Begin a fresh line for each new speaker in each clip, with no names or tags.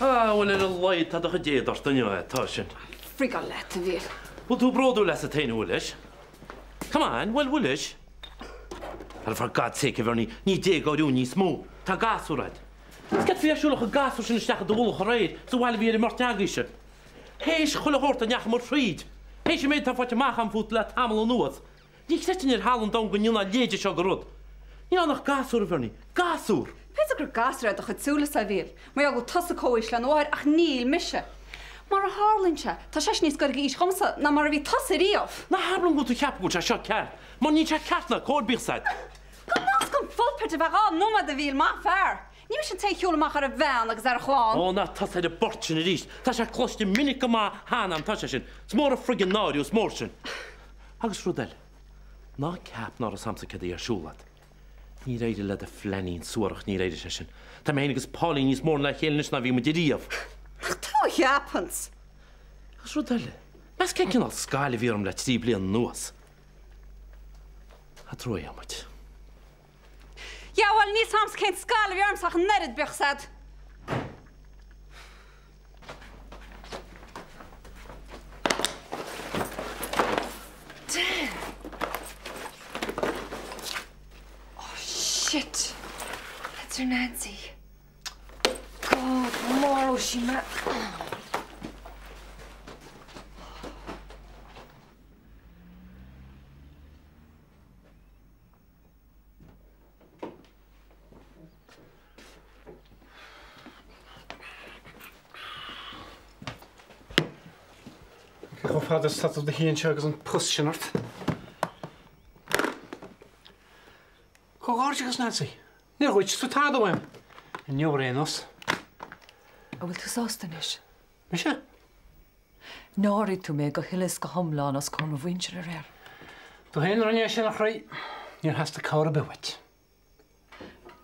Well, a light had a dé or stunne tashin.
Frigal let the veil.
Well, do brodo less a tain willish. Come on, well, willish. And for God's sake, if only ni dig or you ni smooth. Ta gas or red. Get for your a gas or shinstach the wool raid, so while we are in Martagisha. Heish Hulahort and Yachmur Fried. Heish made of what you macham foot let Hamel north. You sit in your Halland down when you're not lady sugar. You're not gas or verny. Gas or.
Pes a gas red a chuúla sa bhíl, mar go tosa cóis le nóir ach níl mise. Mar a Harlinse, tá sé níos gur ís chumsa na mar bhí tosa riamh.
Na hablan go to cap go a shot cat. Man ní catna cód big side.
Go nás go fulpert a bhá nóma de bhíl má fear. Ní mis te chiúla ar a bhean agus ar a chláán.
Oh, na tá a bortin a ríist. Tá sé cloiste minic má hánam tá sin. It's mór a friggin náriús mór sin. Agus Rudel. Ná cap ná a samsa cedi ar siúlad. Ní réidir le a flenín suarach ní réidir sin. Tá mé agus Pauline níos mór le chéilnis na bhí mu diríomh.
Tá cheapans.
Agus Rudel. Mas cén cin al scáil bhíorm le tí blian nuas. A troi amid.
Ja, wel ní sams cén scáil bhíorm sach nerid bechsad. Shit. That's her Nancy. God, tomorrow she met.
Ik hoop dat het staat op de heen als een postjenart. Cógáirteachas Nancy. Níor chuid tú tád bhaim. An neoréanos.
A bhfuil tú sástanis.
Me sé?
Náirí tú mé go hiilis go thomláin as chun bhaintear a réir.
Tú héanaar an sin nach raí, níor has de cabhar a bihait.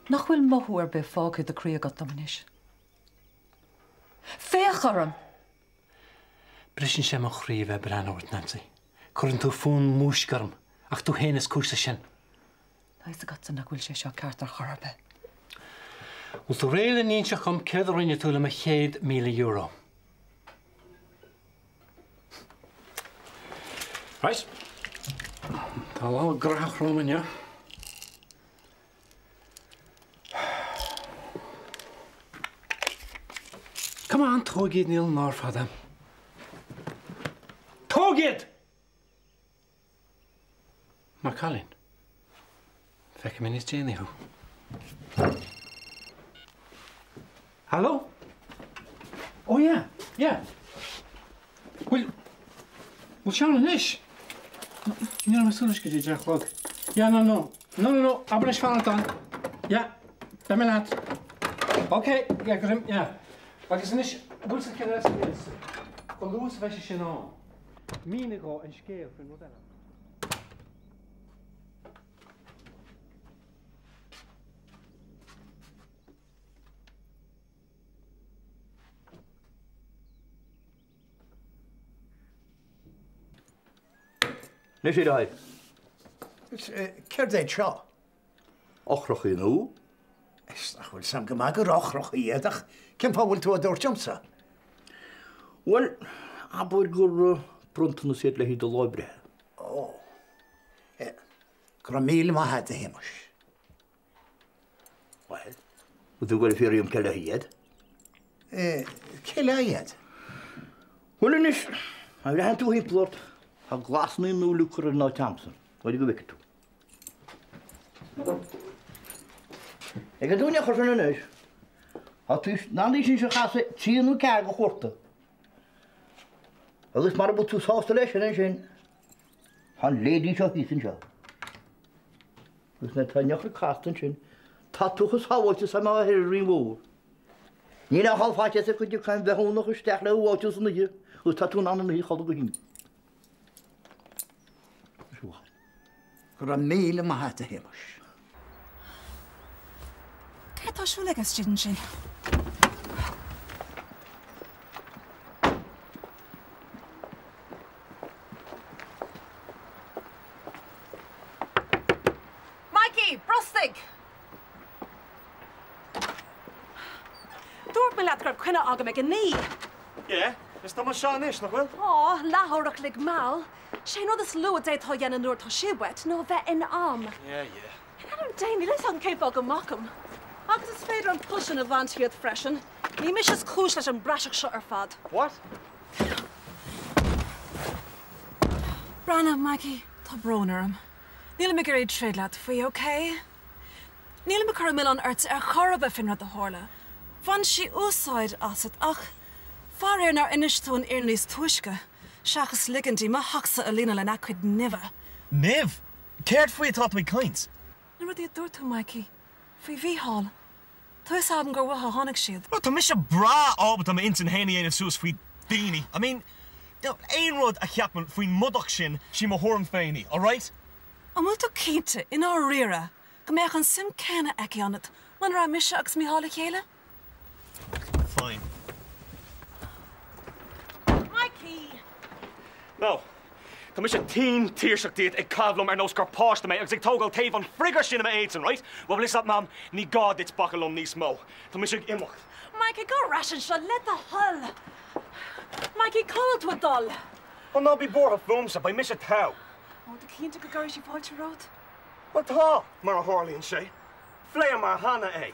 Nach bhfuil mothú ar bith fágad a críogat dominis. Féchar an!
Brisin sé mo chríomh a breanúirt Nancy. Curann tú fún músgarm, ach tú héanaas cúrsa sin.
Is a gat nach bhfuil sé seo ceart ar chorbe.
Wel tú réile níon se chum céad rinne tú le me €100,000. Right. Tá lá grach roman, ja. Come on, tógid níl nar fadam. Tógid! Mar Colin. Fekke me níos Jenny ho. Hallo? Oh ja, ja. Wel Sean an ish. Ní am súlis go dtí deachlog. Ja, no. Aber is fan dan. Ja, be me laat. Okay, ja, grim, ja. Agus an ish, búl sa cead is. Go lús a bheisi sin á. Mína go an scéal fin modella.
Nes i ddau?
Cer dweud sio?
Ochrach i nhw?
Ach, wel, sam gymag yr ochrach i edrych. Cyn pa wyl tu a dwr jamsa?
Wel, a bod gwr brwnt yn y sydd le hyd o loibre.
O. Gra mil ma had y hymys.
Wel, wyt ti'n gweld ffyrir cael y hyd?
Cael y hyd?
Wel, yn is, a fi han tu hi'n blod. A glas nhw'n nhw lwcr yn o Thompson. Wedi gyfeir tu. Eg a dwi'n achos yn ynys. A dwi'n nandi sy'n sy'n chas ti nhw cael o chwrta. A ddys mar bod tu sós leis yn sy'n. Han ledi sy'n hysyn sy'n. Ddys na tanioch y cast yn sy'n. Tatwch ys hawyd ys am a herrin fawr. Ni'n achal ffat ys y cwyd i'w cael fehwn o'ch ystech le o wawt ys yn y. Ws tatw'n anan y chod o gyhyn.
Gra mil ma had y hymys.
Tá siúla agus student sin.
Mikey, brostig! Dúir
me leat gur cuine aga me gan ní.
Yeah, is tá seán is nach bhfuil?
Á, lethórach lig mal. sé nó is lu dé tá dhéanana nuair tá siúbet nó bheith in am.
Yeah.
An déine leis an céipá go macham. Agus is féidir an pusin a bhaintfiad freisin. Ní mis is chúis leis an breiseach seo ar fad.
What?
Brana, Maggie, tá brónarm. Níl me gur éid tréad leat faoi, okay? Níl me chur mil an airt ar chorba fin rud a hála. Van si úsáid asad ach far ar nar inistún ar níos tuisce. Seachas ligantí má hachsa a lína le nacuid niva.
Niv? Céirt faoi atá mé caint?
Na rud iad dúirtú, Mikey. Faoi bhíhall. Tá is am gur watha tháinig siad.
Well, tá mis bra ábhat am intan héine éanamh sús faoi daoine. I mean, éon rud a cheapman faoin mudach sin sí mo thorm féinní, all right?
An bhfuil tú cínte in á rira go méach an sim céna aici anad man ra mise agus mí hála chéile?
Fine.
Mikey!
No. Tá mis tín tíirseachtaíad ag cablam ar nó gur páiste mé agus ag tógáil taobh an frigar sin am éitan, right? Well, listen, mam, ní gád it's bacalum níos mó. Tá mis ag imimecht.
Mikey, go rasin seo le a hull. Mikey, call tú a dul.
Well, ná bí bortha fumsa ba mis tá.
Ó, de cínta go gaiir sí fáilte ród?
Well, tá, mar a hálíonn sé. Fléir mar hana é.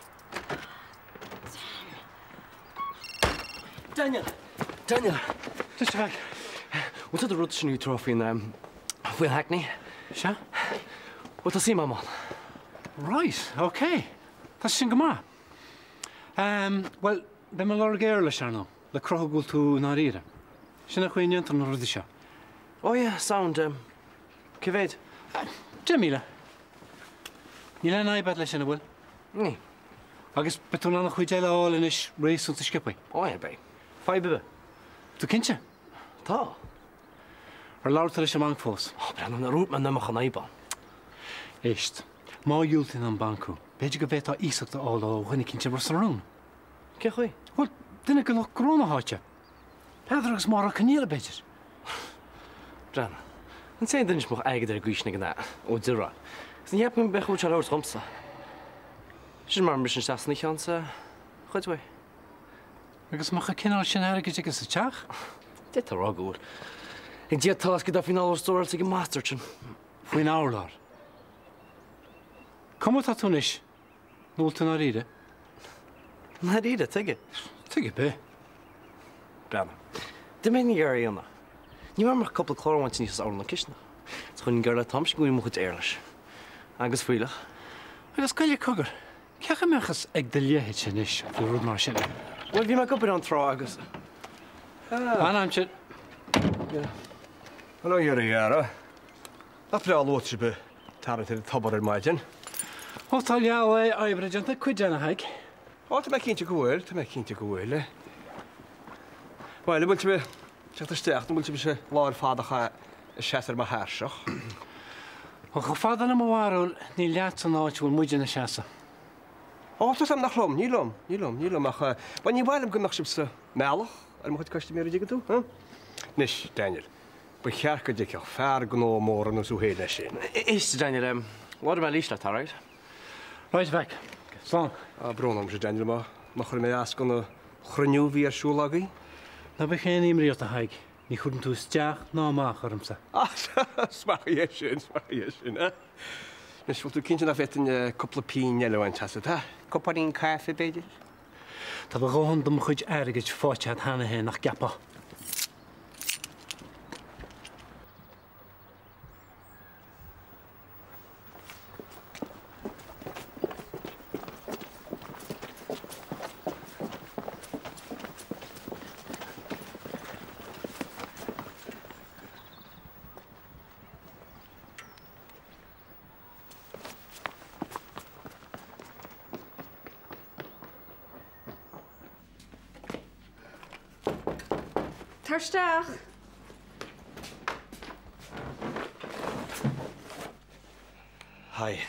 Daniel! Just back. What's the road new trophy in Will Hackney?
Se?
What does he, Mama?
Right, okay. Tá sin go má. Well, be me lor géir leis nó, le crothgúil tú ná riire. Sinna chuoineantar na rudi seo.
Oh yeah, sound, Civéid?
10 míle. Ní le naibad leis sinna bhfuil?
Ní.
Agus betú na chuid eile áil inis rééisúnta scipaí.
Oh yeah, babe. 5 bibe.
Tú cinse?
Tá.
Ar láirta leis am fós.
Oh, brenn na rút man namach an aiba.
Éist, má dúiltain an bancú. Beidir go bhétá ísachta ála ó chuinnig cinse rosarún.
Ce chuí?
Wel, duine go lech gróna háite. Peidir agus mar a caníla beidir.
Brenn. An sé dunis moch aigad ar gúisna gná, ó dira. S'n heapin bechú ar áir chomsa. Sin mar mis an seasanna cheansa, chuidhai.
Agus macha cinál sin airgid agus sa teach?
Dit a ragúr. Ag diad talas gyda fin áir stóir sig masterchin.
Fuoin áirlár. Cuma tá túnis? Núl tú ná riide?
Na riide, tuige.
Tuige be.
Brenn. Dim mé ní gar íonna. Ní mar couple chlorhaint níos áir na kisna. Chun gar le tamsin gúin mochut éirlis. Agus fuilech.
Agus gaile cogur. Cecha mechas ag de léhéid sin is, fi rúd mar sin.
Wel, fi ma gobir an trá agus.
Anamse.
Hallo, Juri, Jara. Dat bra låt sig be tarra till tabbar maidin.
Och tal jag överjanta kudjana haik.
Ja, det mäk inte gå det mäk inte gå eller. Wel, det måste vi sätta stärkt, det måste vi se var fader har sätter med här.
Och fadarna må vara ni lätt så nåt vill mujna chassa.
Ja, det är samma klom, ni lom, ach. Wann ni väl nog schibse melch, är måste kosta mer dig då, ha? Nis, Daniel. Becherke dik jag färgno morgon och så hela sin.
Is Daniel, what about Lisa, right?
Right back. Så.
Bronom så Daniel ma khur me askon och chrnu vi shulagi.
Na be geen imri op de haik. Ni goed toe stjaag na ma germsa.
Smach je schön, hè? Nis wilt u kindje na vet een couple pin yellow en tasset, ha? Kopparin kaffe beetje.
Dat we gewoon dom goed ergens foutje had hanne heen nach gappa.
Tarsteach.
Hi.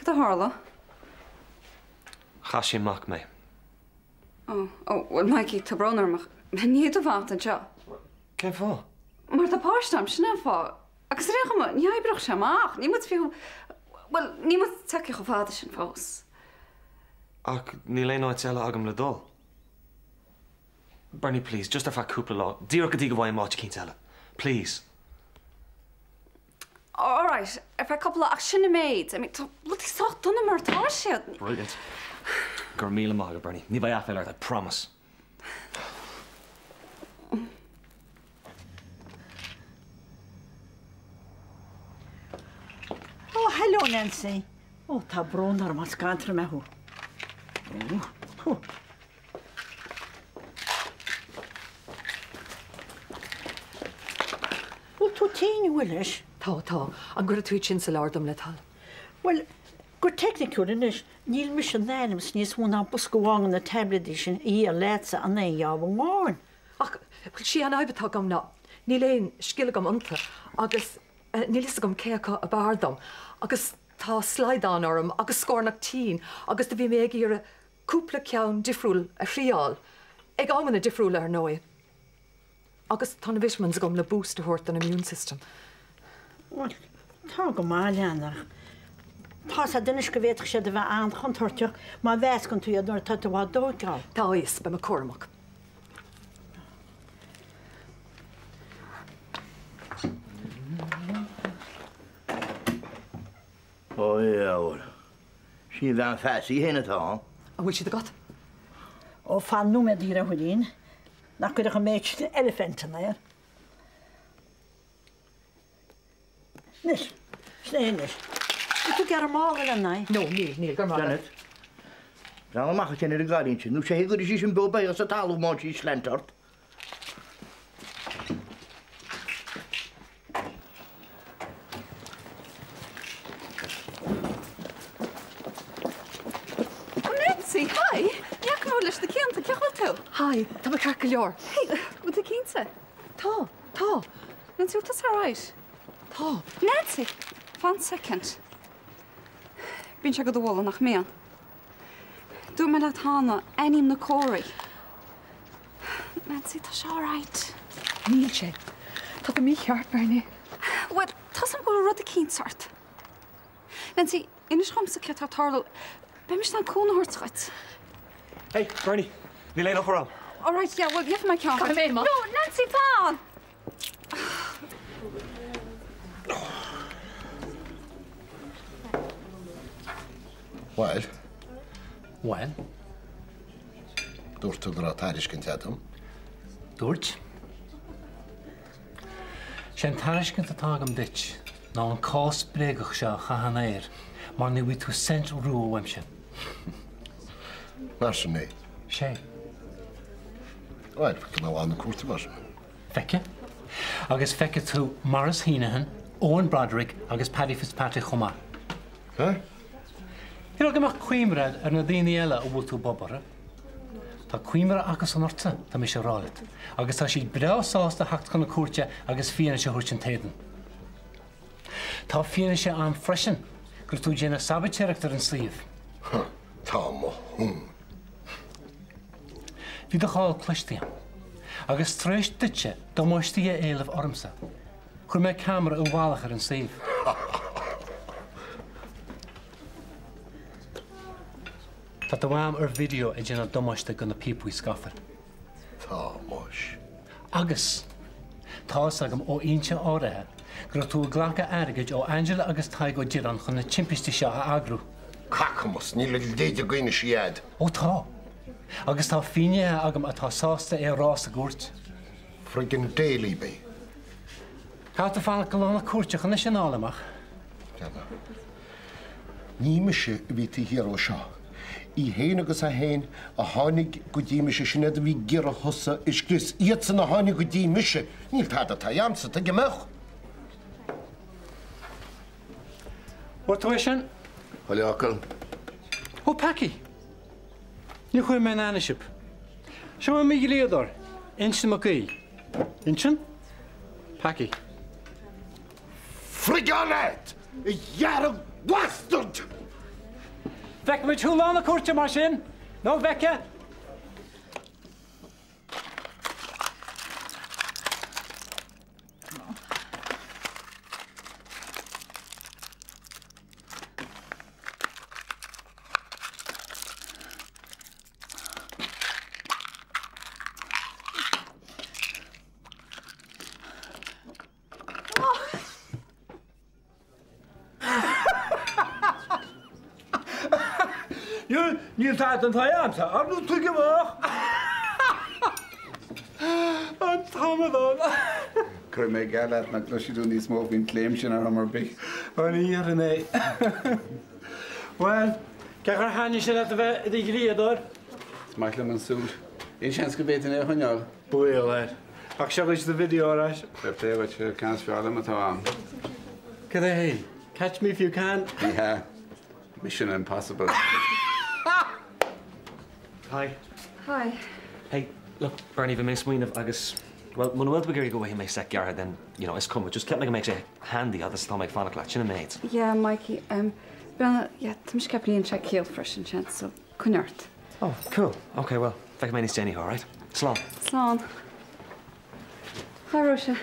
the Harlow?
Chashi Mac me.
Oh, well, Mikey, to Bronner, ní do bhacht an seo.
Cé fá?
Mar tá páistam sinna fá. Agus récha ní ebrach semach, ní moet fiú... Well, ní moet take go fáda sin fós.
Ach, ní le áid eile agam le dul. Bernie, please, just a fa cúpla lá. Dír go dtí go bhhaim máte cín eile. Please.
All right, if I couple of sinna maid, I mean, what is so done mar tá siad?
Brilliant. Gur míle mága, Bernie. Ní bhaid aféile, I promise.
Oh, hello, Nancy. Oh, tá Bronner mas gantra me ho. Oh, tú tíine bhuilis?
Tá, an gur tú sin sa lárdam le tal.
Well, gur technicúr inis, níl mis an nánims níos múna buscúháin na tablet sin í a létsa an é jábh máin.
Ach, si an aibetá gam ná. Ní léon skille gam anta, agus ní lisa gam céacha a bardam, agus tá slaidán orm, agus scórnach tín, agus de bhí mé ag ar a cúpla ceann difriúil a chríáil. Ag ámanna difriúil ar nói. Agus tá na vitamins gom le boost a thuirt an immune system.
Well, tá go má leanach. Tá sa dunis go bhéach sé de bheith an chuntarteach, má bheits gon tú adúir tá bhá dógáil.
Tá is be me cormach.
Oh, yeah, sí bhean fesaí héna tá.
A bhfuil siad a gat?
Ó fan nú me díra chuín, nach go a méid elefantan ir. Nis, snéis. Tú gar mála le nai?
No, níl gur mála.
Janet, rá amach sin ar a gáín sin, nú sé gur sí sin boba as a talú má sí slentart.
Nancy, hi! Jak nó leis na céanta ceáil tú?
Hi, tá me cear go leor.
Hey, bud a cínta?
Tá.
Nancy, what is all right?
Tá.
Nancy, 1 second. Bín se go do bhla nach méan. Dú me le tána anim na cóirí. Nancy, tá se all right.
Níl sé. Tá go mí cheart Bernie.
Well, tá sam bhfuil rud a cínsart. Nancy, inis chumsa ce tá tarlú, be mis an cúna thuirtchaid.
Hey, Bernie, ní le nach ram.
All right, yeah, well, give my camera.
Come in, Ma.
No, Nancy, fan!
Well?
Well?
Dúirt tú gur táris cin teadm?
Dúirt? Sin táris cin tágam dit, ná an cás brégach seo chahan éir, mar ní bhí tú cent rú weimse.
Mar sin é?
Sé.
Well, fe ná an cuairta mar sin.
Feice? Agus feice tú Maurice Heenahan, Owen Broderick agus Paddy Fitzpatrick chumá.
Huh?
Hí amach cuimrad ar na daoine eile ó bhfuil tú bobbara. Tá cuimra agus an orta tá mi sé rálit, agus tá siad breásásta hacht chun na cuairte agus fianna sé thuirt an tédan. Tá fianna sé an freisin, gur tú déanana sabatéireachtar an slíomh.
Tá mo
Bhí do cháil cluisteam, agus tréis duite do muistí a éileh ormsa, chur mé camera ó bhálachar an slíomh. Tá do bham ar video a déanana domáiste go na pípúi scafar.
Tá mois.
Agus tá agam ó inse áirithe gur tú ghlacha airgeid ó Angela agus Taigo Diran chun na timpistí seo a agrú.
Cacamas, ní le déide goine siad.
Ó tá. Agus tá fiine agam atá sásta é rás a gúirt.
Friggin déalaí bé.
Cá tá fána go lána cuairte chuna sin álamach.
Ní me se bhí tú hir ó seo. I héana agus a héin a tháinig go dtí meise sinna a bhí gur a thosa is gris iad san na tháinig go dtí meise. Níl tá a taamsa tá gemach.
What tú sin?
Halleacail.
Ó Paci. Ní chuir mé anaisip. Seo mé líadar. Instan mo gaí. Instan? Paci.
Friganet! I dhearach bastard!
Feic me túláánna cuairte mar sin? nó bheice? Níl tá an taimsa, arú tu goach. An támadán.
Cur mé gaile na gluisiú níos mó hín léim sin ar mar big.
An íar in é. Well, cear háine sin a bheith i gríador?
Smaich le an súl. Í sin go bétain é chuneáil.
Buil leir. Ach se is de video áis.
Pléhid se cans fiála atá am.
Cad é hé? Catch me if you can.
Yeah. Mission impossible.
Hi.
Hi.
Hey, look, Bernie, if I may swing of Agus. Well, when we'll begin to go away, he may set Garrett, then, you know, it's come. Just kept like makes it handy at the stomach fan o'clock, you know, mate.
Yeah, Mikey. Yeah, I'm just kept check heel fresh and chance, so couldn't.
Oh, cool. Okay, well, thank you, Jenny, all right? Slán.
Slán. Hi, Rosa.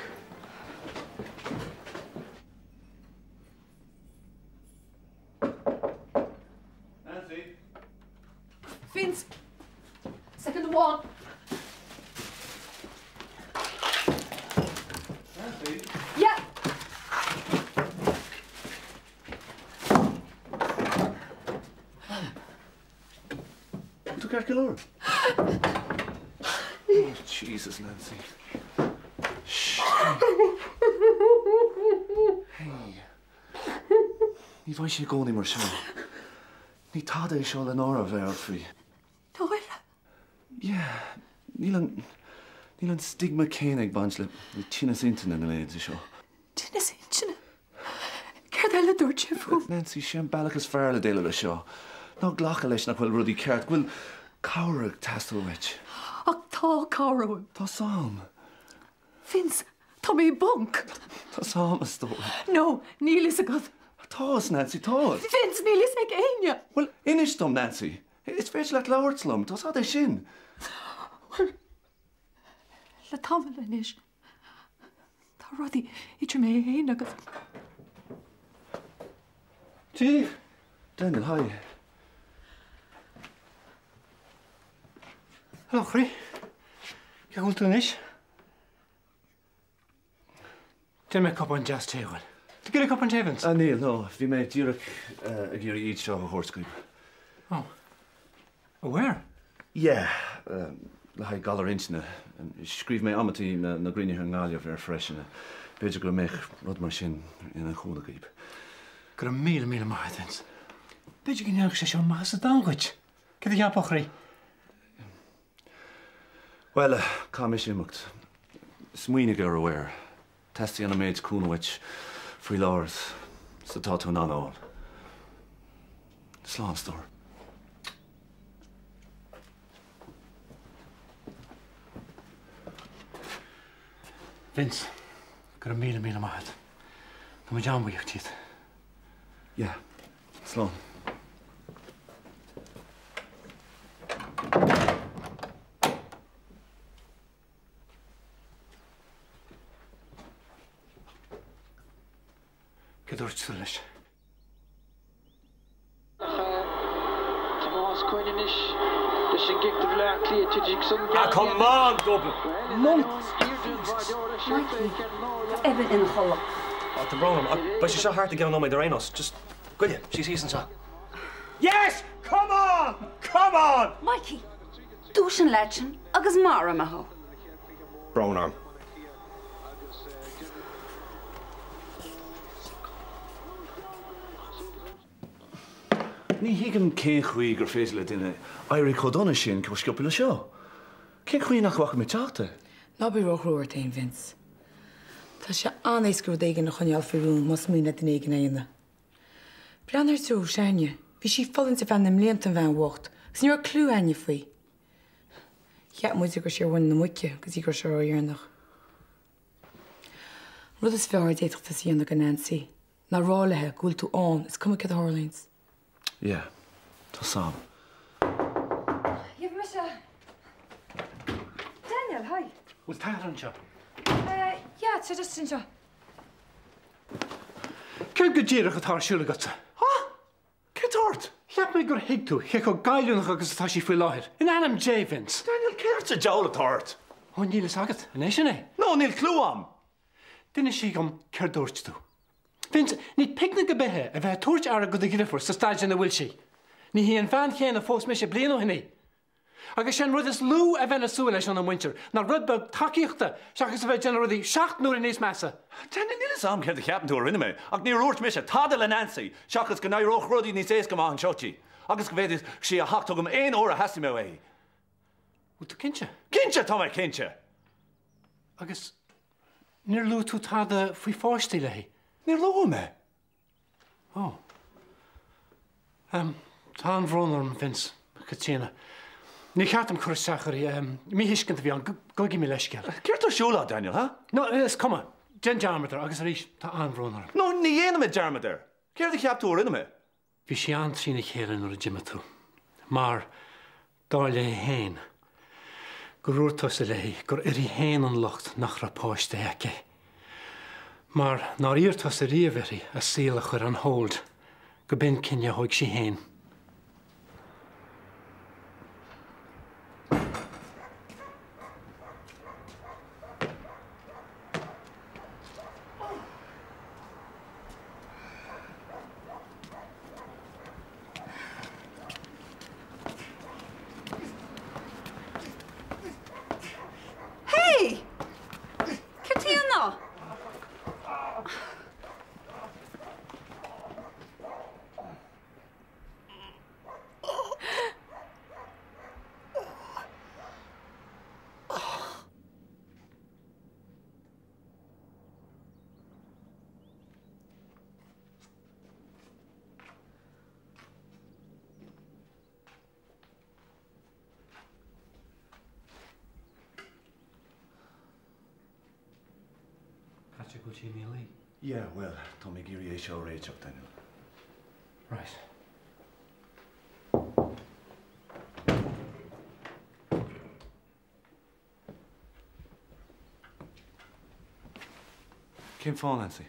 Nancy.
Vince. Second one.
Nancy.
Yeah.
Tu queres que lour? Oh, Jesus, Nancy. Shh. Hey. Ní bhaid sé gcónaí mar seo. Ní táda é seo le nóra bheith faoi.
Táil?
Yeah. Níl an stigma céin ag baint le tínas intain in éad seo.
Tínas intain? Ceir eile dúirt sé fú.
Nancy, sé an bailachas fearr le déile le seo. Ná ghlacha leis nach bhfuil rudí ceart, bhfuil cabhraigh tastalhaid.
Ach tá cabhraigh.
Tá sam.
Vince, tá mé bonk.
Tá sam a stór.
No, níl is a god.
Tás, Nancy, tás.
Vince, níl is ag aine.
Well, inis dom, Nancy. It's féidir le láhairt tás á é sin.
Well, le tamil inis. Tá rudí idir mé aine agus.
Chief. Daniel, hi.
Hello, Chri. Ceaúil tú inis? Dyn me cop an jazz tehail. Ty gyda cop an tefans?
Neil, no. Fi me dúrach a gyr iad seo a hórscaib.
Oh. Where?
Yeah. Le haid galar inchna. Scríb me amatí na grinne ar ngália ver freisin. Beidir go mech rud mar sin in an chúla gaib.
Gur a míle maithins. Beidir gyn neach sé seo maas a dangaid. Cyd i heapach ri?
Well, cá me simacht. Smuoine gur aware. Testi an a méid cúnawich frí láras sa tá tú ná áil. Slán stór.
Vince, gur a míle maithid. Tá me dean buíocht tíad.
Yeah, slán.
Gedúirt sa leis.
Come on, Dublin!
Mikey, Evan in cholla.
The Bronham, but she's so hard to get on my Dorenos. Just, will you? She's easing so.
Yes! Come on! Come on!
Mikey, dúsin lechen agus mara maho.
Bronham.
Ní higan cén chuí gur féidir le duine éirí chodonna sin go scioppa le seo. Cén chuí nach bhacha mé teachta?
Ná bí rochróir tain, Vince. Tá sé anéiscrú éigen na chuneal fiúm mas mína den éigen aine. Breanir trú seine, bhí si fallin sa bhean na mléantan bhean bhacht, gus níor clú aine faoi. Cheap muide gur sé bhain na muice, gus í gur sé dhearnach. Rud is fearr déitachta síonna go Nancy. Na rálathe gúil tú an, is cuma cad Harlains.
Yeah, Tá sam.
Jef me se. Daniel, hi.
Bhfuil taithre an seo.
Ja, it's just in seo.
Ceir go ddíireach atá siúla gata.
Ha? Cetort?
Cheap mé gur hiig tú, cheach go gaiileúnach agus atá sí faoi láthir. In anam J, Vince.
Daniel, ceirt a jawl atart.
Ó nílas agat, in éis sinné?
No, níl clú am.
Duine sí gom ceir dúirt tú. Vince, ní picnic go bethe a bheith tuairt ara go ggrifor sa staid na bhfuil si. Ní hí an bhean chéan a fós me sé blian ó hinné. Agus sin rud is lú a bheith nasúil leis an an winter, ná rud beg takeíochta seachas a bheith gen rudí 7 nuair in níos measa.
Daniel, nílas am ceir a cheapan tú rinne me, ach ní rúirt me se tada le Nancy, seachas go naíoch rudí níos éas go má an seotí. Agus go bhéidir sí a hachtugam 1 óra heasta me é.
Bú tú cinse?
Cinse, tá mé cinse.
Agus níor lú tú tada faoi fáistí le hí.
Níor lú me.
Ó. Tá an bhrónarm, Vince, Catína. Ní cheatam chuir sacharí, mí hiiscint a bhí an gogi mí leisceil.
Ceirtar siúla, Daniel, ha?
No, is cuma. Gen dearmadar agus a rís tá an bhrónarm.
No, ní dhéanam dearmadar. Ceir a cheap tú rinne me.
Bhí sé an trína chéile nuair a Jimma tú. Mar dá le héin. Gur úrtas a leihí, gur irí héin an locht nach rapáiste eice. Mar ná íortas a riomheirí a síla chuir an hold, go bin cinne hoig sí héin.
Yeah, well, Tommy Geary show Rachel, Daniel.
Right.
Came for Nancy.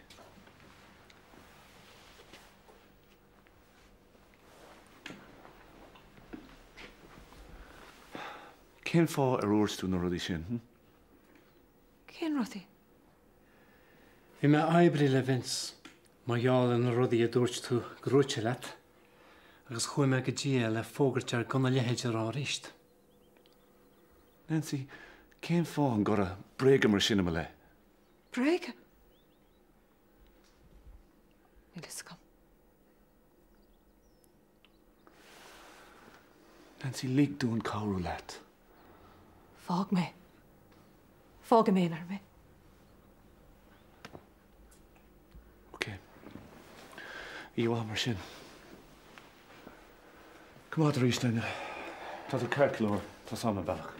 Came for a roars to Norodi Shin.
Cén rudí?
Bhí me aibrí le Vince, má gheall an rudí a dúirt tú grúite leat, agus chuir me go dtí le fógartear gona lehéidir rá ríist.
Nancy, came for an got a break mar sinna le.
Break? Nílas gom.
Nancy, líg dún cáú leat.
Fág me. Fág am éonar me.
You are mar sin. Come out, Reese, Daniel. Tá a carclór, tá sama bellach.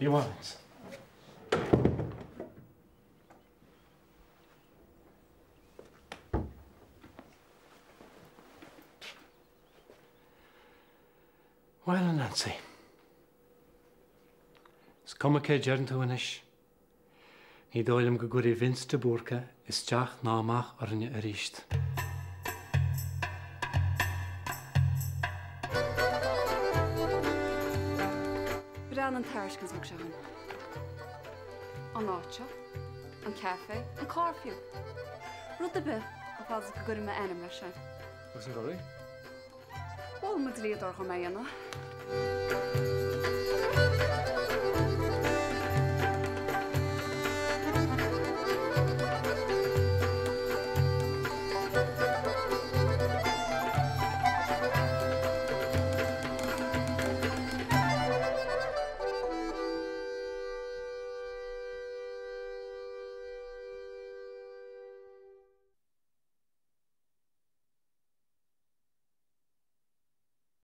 You are, Vince. Well, Nancy. Is cuma cé dearan tú inis. Ní dóilm go gurí Vince de Búrca is teach námach arne a ríist.
An taircins mag sehan. An áitse, an cafe, an carfiú. Rud a bit a fáil go gurí me enam leis sin.
Agus an gorí?
Bhil mu líad orcha mé anna.